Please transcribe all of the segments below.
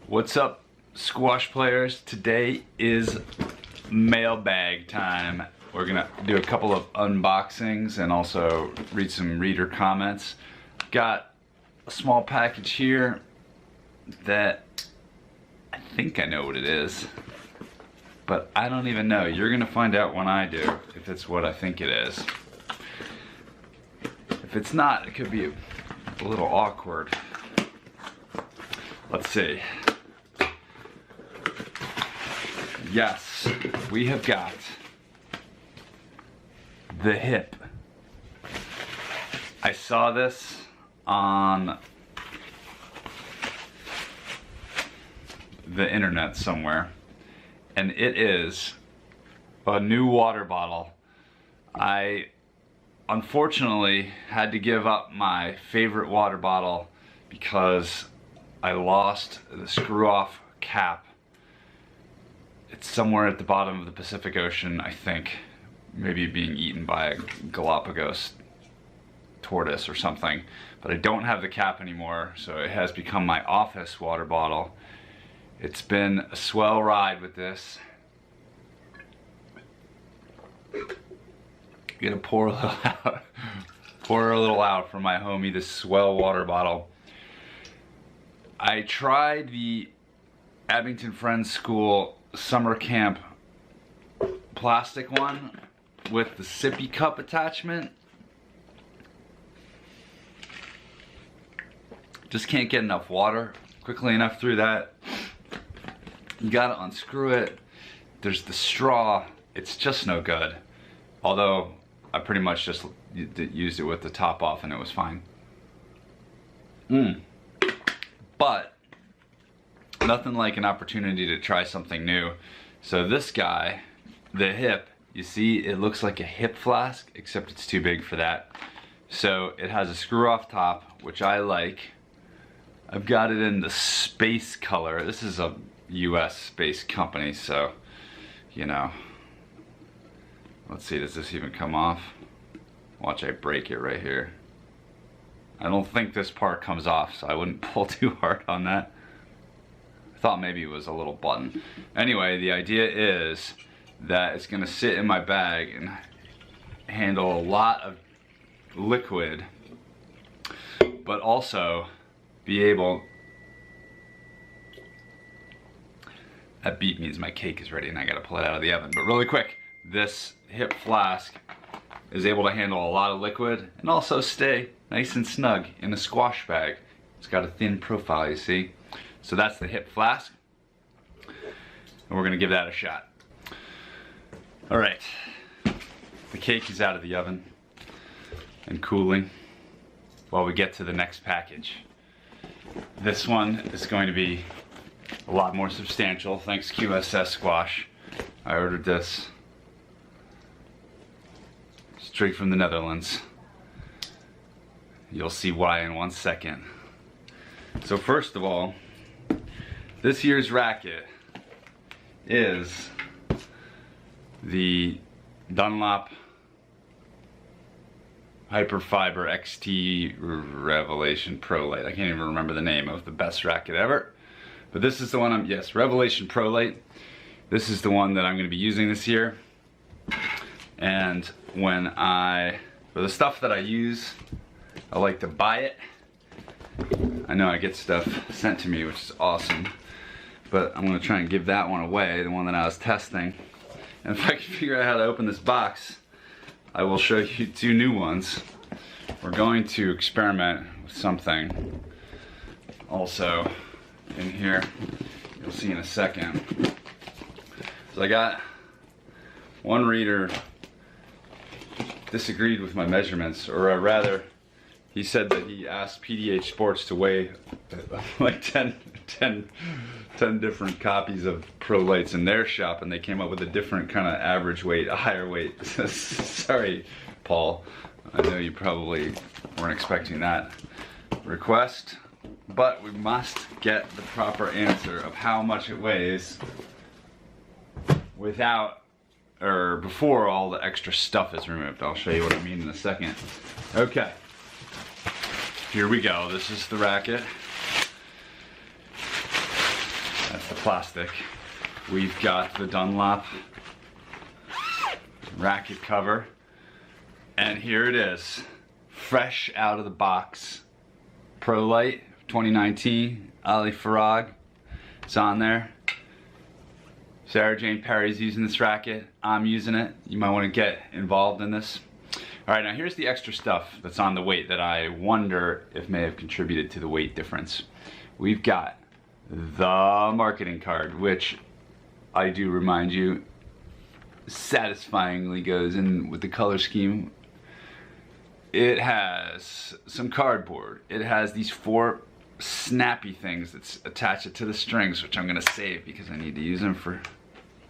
What's up, squash players? Today is mailbag time. We're gonna do a couple of unboxings and also read some reader comments. Got a small package here that I think I know what it is, but I don't even know. You're gonna find out when I do if it's what I think it is. If it's not, it could be a little awkward. Let's see. Yes, we have got the hip. I saw this on the internet somewhere, and it is a new water bottle. I unfortunately had to give up my favorite water bottle because I lost the screw-off cap. It's somewhere at the bottom of the Pacific Ocean, I think. Maybe being eaten by a Galapagos tortoise or something. But I don't have the cap anymore, so it has become my office water bottle. It's been a swell ride with this. Gonna pour a little out. Pour a little out for my homie, this swell water bottle. I tried the Abington Friends School summer camp plastic one with the sippy cup attachment. Just can't get enough water quickly enough through that. You gotta unscrew it. There's the straw. It's just no good. Although I pretty much just used it with the top off and it was fine. But nothing like an opportunity to try something new. So this guy, the hip, you see it looks like a hip flask, except it's too big for that. So it has a screw off top, which I like. I've got it in the space color. This is a US space company, so you know. Let's see, does this even come off? Watch, I break it right here. I don't think this part comes off, so I wouldn't pull too hard on that. I thought maybe it was a little button. Anyway, the idea is that it's gonna sit in my bag and handle a lot of liquid, but also be able... That beep means my cake is ready and I gotta pull it out of the oven. But really quick, this hip flask is able to handle a lot of liquid and also stay nice and snug in a squash bag. It's got a thin profile, you see. So that's the hip flask, and we're gonna give that a shot. All right, the cake is out of the oven and cooling while we get to the next package. This one is going to be a lot more substantial, thanks QSS Squash. I ordered this straight from the Netherlands. You'll see why in 1 second. So first of all, this year's racket is the Dunlop Hyperfiber XT Revelation Pro Light. I can't even remember the name of the best racket ever. But this is the one yes, Revelation Pro Light. This is the one that I'm gonna be using this year. And for the stuff that I use, I like to buy it. I know I get stuff sent to me, which is awesome, but I'm gonna try and give that one away, the one that I was testing. And if I can figure out how to open this box, I will show you 2 new ones. We're going to experiment with something also in here. You'll see in a second. So I got one reader disagreed with my measurements, or rather, he said that he asked PDH Sports to weigh like 10 different copies of Pro Lights in their shop, and they came up with a different kind of average weight, a higher weight. Sorry, Paul. I know you probably weren't expecting that request, but we must get the proper answer of how much it weighs without, or before all the extra stuff is removed. I'll show you what I mean in a second. Okay. Here we go. This is the racket. the plastic. We've got the Dunlop racket cover. And here it is, fresh out of the box. Pro Light 2019, Ali Farag. It's on there. Sarah Jane Perry's using this racket. I'm using it. You might want to get involved in this. All right, now here's the extra stuff that's on the weight that I wonder if may have contributed to the weight difference. We've got the marketing card, which I do remind you satisfyingly goes in with the color scheme. It has some cardboard. It has these 4 snappy things that's attached to the strings, which I'm gonna save because I need to use them for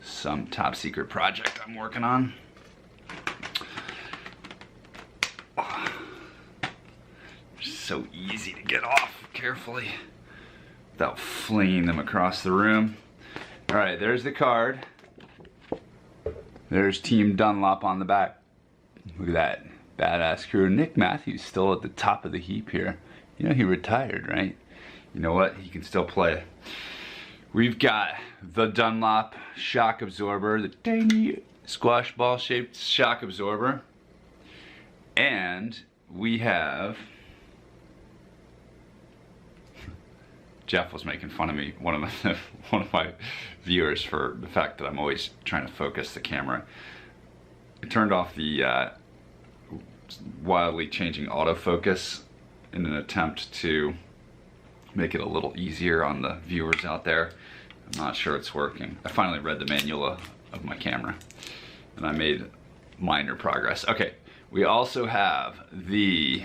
some top secret project I'm working on. Oh, so easy to get off carefully without flinging them across the room. All right, there's the card. There's Team Dunlop on the back. Look at that badass crew. Nick Matthews still at the top of the heap here. You know he retired, right? You know what? He can still play. We've got the Dunlop shock absorber, the tiny squash ball shaped shock absorber. And we have, Jeff was making fun of me, one of my viewers, for the fact that I'm always trying to focus the camera. I turned off the wildly changing autofocus in an attempt to make it a little easier on the viewers out there. I'm not sure it's working. I finally read the manual of my camera and I made minor progress. Okay, we also have the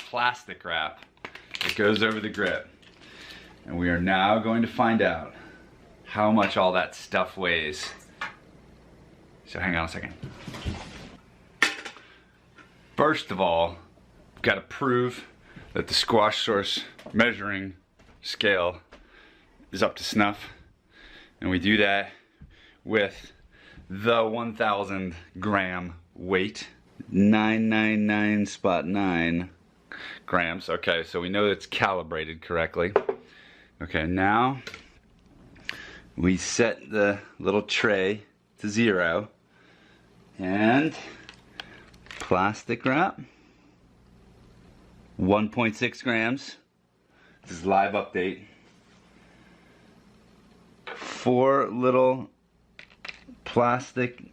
plastic wrap that goes over the grip. And we are now going to find out how much all that stuff weighs. So hang on a second. First of all, we've got to prove that the Squash Source measuring scale is up to snuff. And we do that with the 1,000 gram weight. 999.9 grams. Okay, so we know it's calibrated correctly. Okay, now we set the little tray to 0 and plastic wrap, 1.6 grams. This is live update. 4 little plastic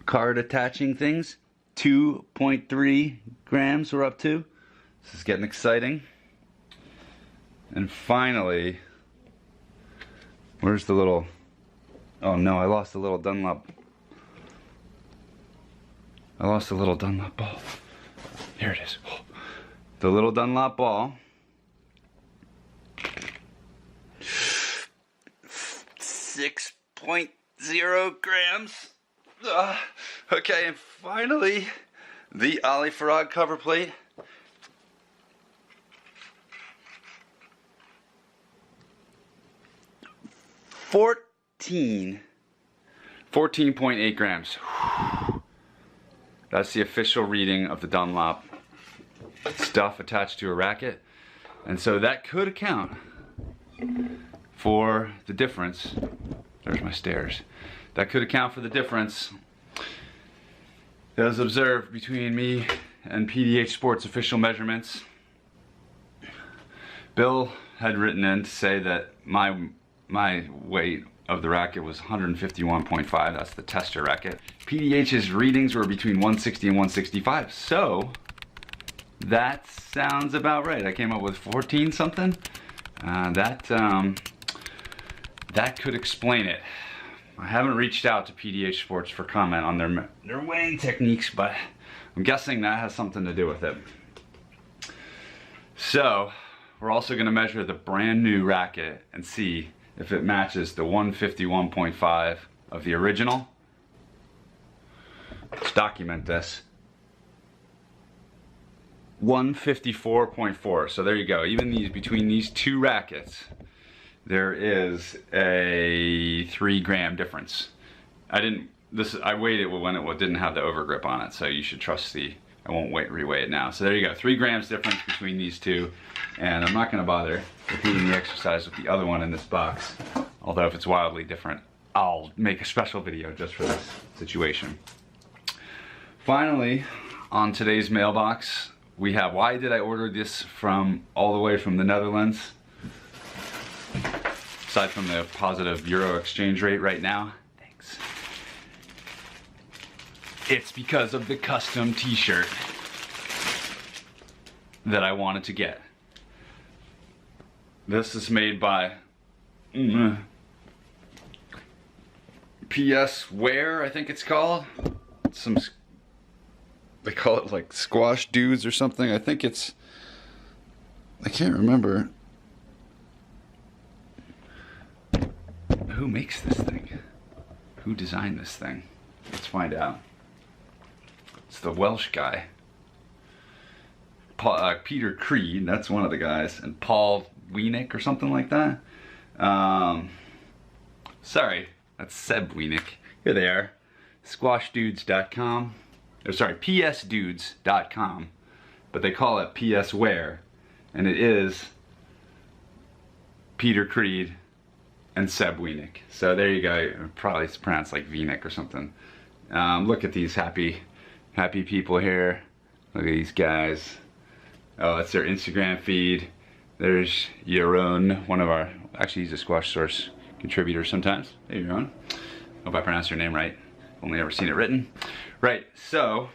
card attaching things, 2.3 grams we're up to. This is getting exciting. And finally, where's the little, oh no, I lost the little Dunlop. I lost the little Dunlop ball. Here it is. The little Dunlop ball. 6.0 grams. Okay, and finally, the Ali Farag cover plate. 14.8 grams. That's the official reading of the Dunlop stuff attached to a racket. And so that could account for the difference. There's my stairs. That could account for the difference that was observed between me and PDH Sports official measurements. Bill had written in to say that my weight of the racket was 151.5. That's the tester racket. PDH's readings were between 160 and 165. So that sounds about right. I came up with 14 something. That could explain it. I haven't reached out to PDH Sports for comment on their weighing techniques, but I'm guessing that has something to do with it. So we're also going to measure the brand new racket and see if it matches the 151.5 of the original. Let's document this. 154.4. So there you go. Even between these two rackets, there is a 3 gram difference. I weighed it when it didn't have the overgrip on it, so you should trust the I won't reweigh it now. So there you go, 3 grams difference between these two. And I'm not gonna bother repeating the exercise with the other one in this box. Although if it's wildly different, I'll make a special video just for this situation. Finally, on today's mailbox, we have, why did I order this from all the way from the Netherlands? Aside from the positive euro exchange rate right now, thanks. It's because of the custom t-shirt that I wanted to get. This is made by PS Wear, I think it's called. They call it like Squash Dudes or something. I think it's, I can't remember. Who makes this thing? Who designed this thing? Let's find out. It's the Welsh guy. Peter Creed, that's one of the guys, and Paul Wienick or something like that. Sorry, that's Seb Wienick. Here they are, squashdudes.com. Or sorry, psdudes.com. But they call it PS Wear, and it is Peter Creed and Seb Wienick. So there you go. Probably it's pronounced like Wienick or something. Look at these happy people here. Look at these guys. Oh, that's their Instagram feed. There's Yaron, one of our, actually he's a Squash Source contributor sometimes. Hey Yaron. Hope I pronounced your name right. Only ever seen it written. Right, so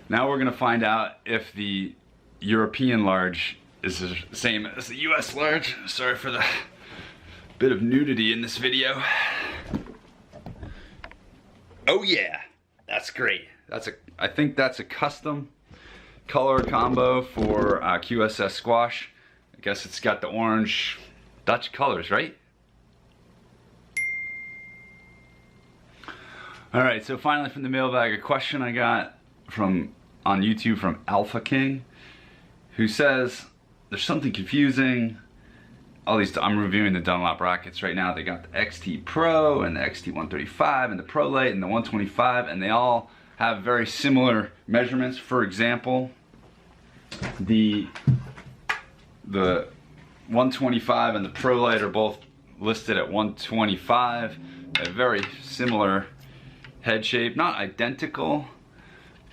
now we're gonna find out if the European large is the same as the US large. Sorry for the bit of nudity in this video. Oh yeah, that's great. I think that's a custom color combo for QSS Squash. I guess it's got the orange Dutch colors, right? All right, so finally from the mailbag, a question I got on YouTube from Alpha King, who says there's something confusing. I'm reviewing the Dunlop rackets right now. They got the XT Pro and the XT 135 and the Pro Lite and the 125, and they all have very similar measurements. For example, the 125 and the Pro Lite are both listed at 125. A very similar head shape, not identical.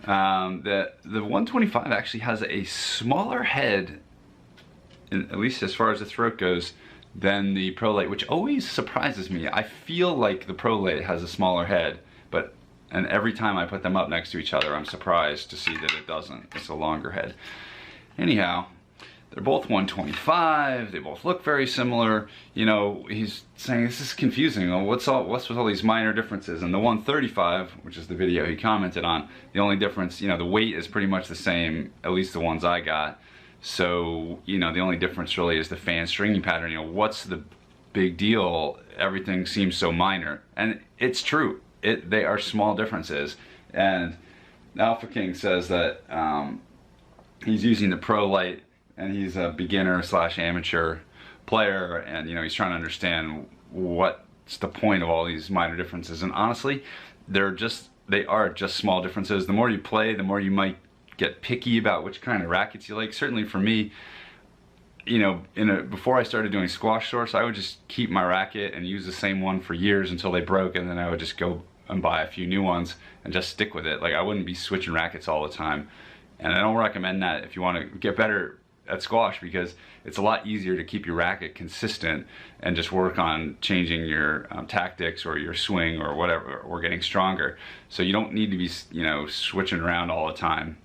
The 125 actually has a smaller head, at least as far as the throat goes, than the Pro Lite, which always surprises me. I feel like the Pro Lite has a smaller head, and every time I put them up next to each other, I'm surprised to see that it doesn't. It's a longer head. Anyhow, they're both 125. They both look very similar. You know, he's saying this is confusing. Well, what's with all these minor differences? And the 135, which is the video he commented on, the only difference, you know, the weight is pretty much the same, at least the ones I got. So, you know, the only difference really is the fan stringing pattern. You know, what's the big deal? Everything seems so minor. And it's true. They are small differences. And Alpha King says that he's using the Pro Lite, and he's a beginner / amateur player, and you know, he's trying to understand what's the point of all these minor differences. And honestly, they are just small differences. The more you play, the more you might get picky about which kind of rackets you like. Certainly for me, you know, before I started doing Squash Source, I would just keep my racket and use the same one for years until they broke, and then I would just go and buy a few new ones and just stick with it. Like, I wouldn't be switching rackets all the time. And I don't recommend that if you want to get better at squash, because it's a lot easier to keep your racket consistent and just work on changing your tactics or your swing or whatever, or getting stronger. So you don't need to be, you know, switching around all the time.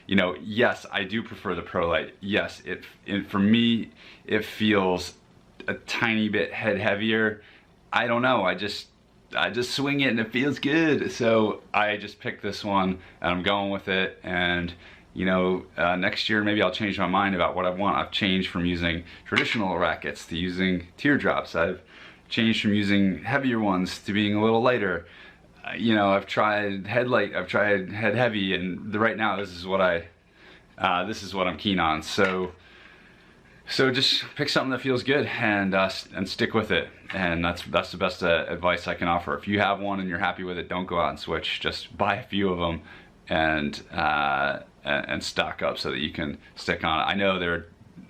You know, yes, I do prefer the Pro Lite. Yes, for me, it feels a tiny bit head heavier. I don't know, I just swing it and it feels good. So I just picked this one and I'm going with it. And you know, next year maybe I'll change my mind about what I want. I've changed from using traditional rackets to using teardrops. I've changed from using heavier ones to being a little lighter. You know, I've tried head light, I've tried head heavy, and right now this is what I'm keen on. So So just pick something that feels good and stick with it. And that's the best advice I can offer. If you have one and you're happy with it, don't go out and switch. Just buy a few of them and stock up so that you can stick on it. I know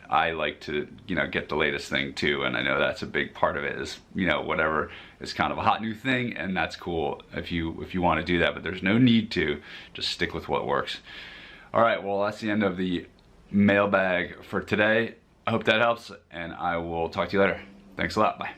I like to, get the latest thing too, and I know that's a big part of it is, whatever is kind of a hot new thing, and that's cool if you want to do that, but there's no need to. Just stick with what works. All right, well, that's the end of the mailbag for today. I hope that helps, and I will talk to you later. Thanks a lot. Bye.